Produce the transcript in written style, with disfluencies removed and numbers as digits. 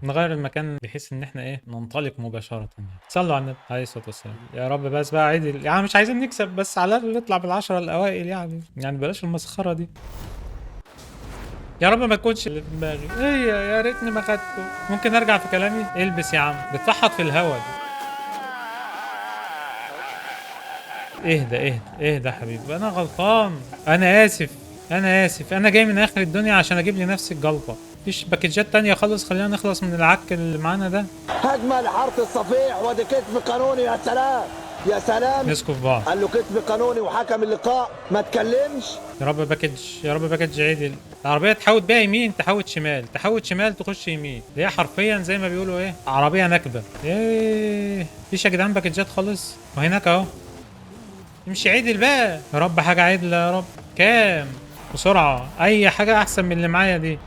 نغير المكان بحيث ان احنا ايه ننطلق مباشرة يعني. صلوا على النبي عليه الصلاة والسلام. يا رب بس بقى عيد يعني مش عايزين نكسب بس على الاقل نطلع بالعشرة الاوائل يعني بلاش المسخرة دي. يا رب ما تكونش اللي في دماغي ايه، يا ريتني ما خدته. ممكن ارجع في كلامي؟ البس يا عم، بتفحط في الهوا دي. اهدى اهدى اهدى يا حبيبي، انا غلطان، انا اسف. انا اسف، انا جاي من اخر الدنيا عشان اجيب لي نفس الجلطة. مفيش باكجات تانية خالص؟ خلينا نخلص من العك اللي معانا ده. هجمه لحاره الصفيح ودي كتف قانوني. يا سلام يا سلام. مسكوا في بعض. قال له كتف قانوني وحكم اللقاء ما تكلمش. يا رب باكج، يا رب باكج عدل. العربية تحود بيها يمين، تحود شمال، تحود شمال، تخش يمين. دي حرفيا زي ما بيقولوا ايه، عربية نكبة. ايه مفيش يا جدعان باكجات خالص؟ وهناك اهو. امشي عدل بقى يا رب، حاجة عدلة يا رب. كام؟ بسرعة، اي حاجة احسن من اللي معايا دي.